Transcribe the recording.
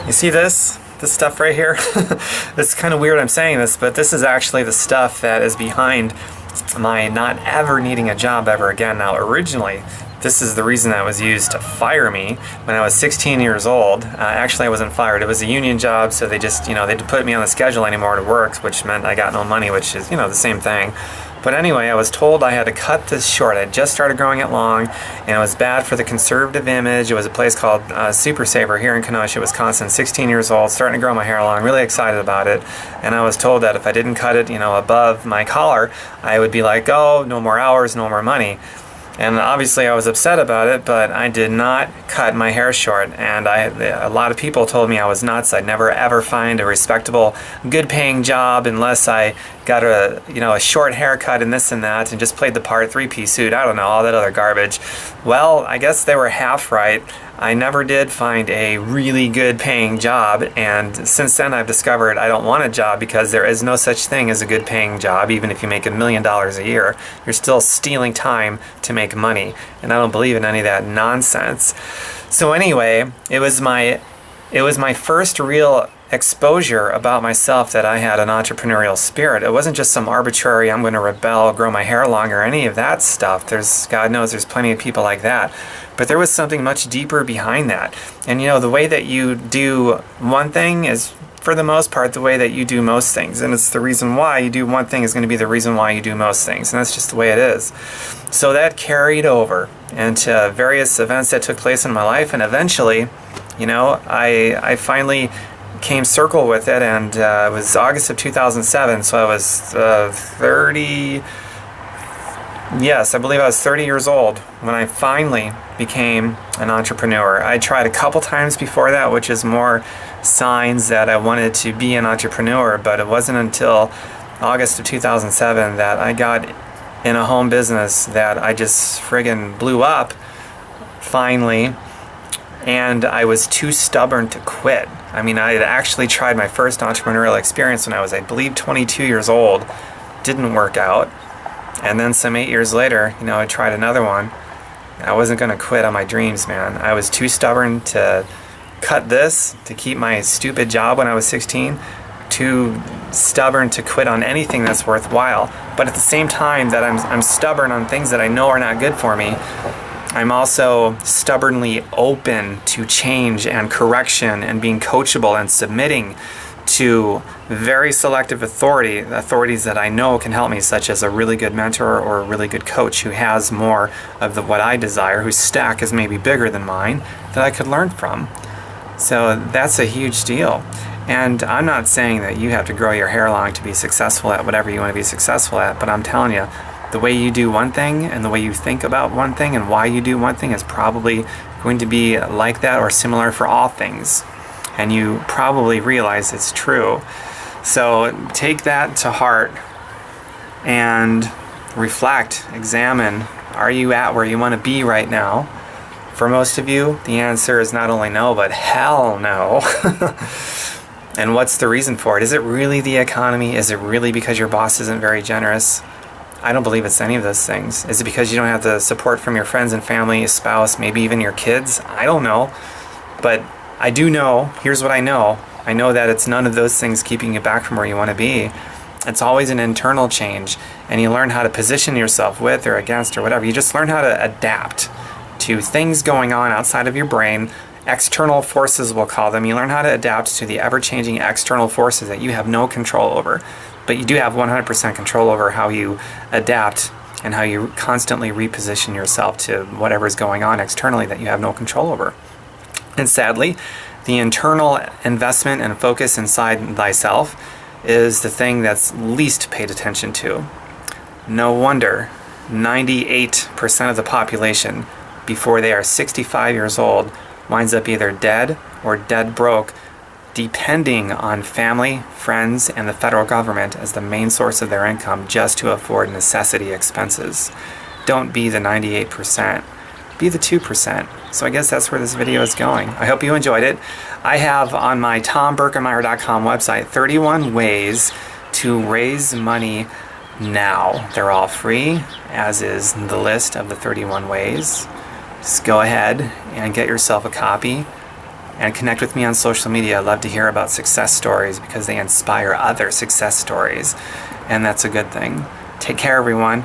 You see this? This stuff right here? It's kind of weird I'm saying this, but this is actually the stuff that is behind my not ever needing a job ever again. Now, originally, this is the reason that was used to fire me when I was 16 years old. Actually, I wasn't fired. It was a union job, so they just, they didn't put me on the schedule anymore to work, which meant I got no money, which is, the same thing. But anyway, I was told I had to cut this short. I just started growing it long, and it was bad for the conservative image. It was a place called Super Saver here in Kenosha, Wisconsin. 16 years old, starting to grow my hair long, really excited about it. And I was told that if I didn't cut it, above my collar, I would be like, oh, no more hours, no more money. And obviously I was upset about it, but I did not cut my hair short. And a lot of people told me I was nuts. I'd never ever find a respectable, good paying job unless I got a short haircut and this and that and just played the part, 3-piece suit, I don't know, all that other garbage. Well, I guess they were half right. I never did find a really good paying job, and since then I've discovered I don't want a job because there is no such thing as a good paying job. Even if you make $1 million a year, you're still stealing time to make money, and I don't believe in any of that nonsense. So anyway, it was my first real exposure about myself that I had an entrepreneurial spirit. It wasn't just some arbitrary, I'm going to rebel, grow my hair long, or any of that stuff. God knows there's plenty of people like that. But there was something much deeper behind that. And the way that you do one thing is, for the most part, the way that you do most things. And it's the reason why you do one thing is going to be the reason why you do most things. And that's just the way it is. So that carried over into various events that took place in my life. And eventually, I finally came circle with it. And it was August of 2007. So I was 30... Yes, I believe I was 30 years old when I finally became an entrepreneur. I tried a couple times before that, which is more signs that I wanted to be an entrepreneur, but it wasn't until August of 2007 that I got in a home business that I just friggin' blew up, finally, and I was too stubborn to quit. I mean, I had actually tried my first entrepreneurial experience when I was, I believe, 22 years old. Didn't work out. And then some 8 years later, I tried another one. I wasn't going to quit on my dreams, man. I was too stubborn to cut this, to keep my stupid job when I was 16. Too stubborn to quit on anything that's worthwhile. But at the same time that I'm stubborn on things that I know are not good for me, I'm also stubbornly open to change and correction and being coachable and submitting to very selective authorities that I know can help me, such as a really good mentor or a really good coach who has more of what I desire, whose stack is maybe bigger than mine, that I could learn from. So that's a huge deal. And I'm not saying that you have to grow your hair long to be successful at whatever you want to be successful at, but I'm telling you, the way you do one thing and the way you think about one thing and why you do one thing is probably going to be like that or similar for all things. And you probably realize it's true. So take that to heart and reflect, examine, are you at where you want to be right now? For most of you, the answer is not only no, but hell no. And what's the reason for it? Is it really the economy? Is it really because your boss isn't very generous? I don't believe it's any of those things. Is it because you don't have the support from your friends and family, spouse, maybe even your kids? I don't know. But I do know, here's what I know. I know that it's none of those things keeping you back from where you want to be. It's always an internal change, and you learn how to position yourself with or against or whatever. You just learn how to adapt to things going on outside of your brain. External forces, we'll call them. You learn how to adapt to the ever-changing external forces that you have no control over. But you do have 100% control over how you adapt and how you constantly reposition yourself to whatever's going on externally that you have no control over. And sadly, the internal investment and focus inside thyself is the thing that's least paid attention to. No wonder 98% of the population, before they are 65 years old, winds up either dead or dead broke, depending on family, friends, and the federal government as the main source of their income just to afford necessity expenses. Don't be the 98%. Be the 2%. So I guess that's where this video is going. I hope you enjoyed it. I have on my TomBerkenmeyer.com website 31 ways to raise money now. They're all free, as is the list of the 31 ways. Just go ahead and get yourself a copy. and connect with me on social media. I love to hear about success stories because they inspire other success stories, and that's a good thing. Take care, everyone.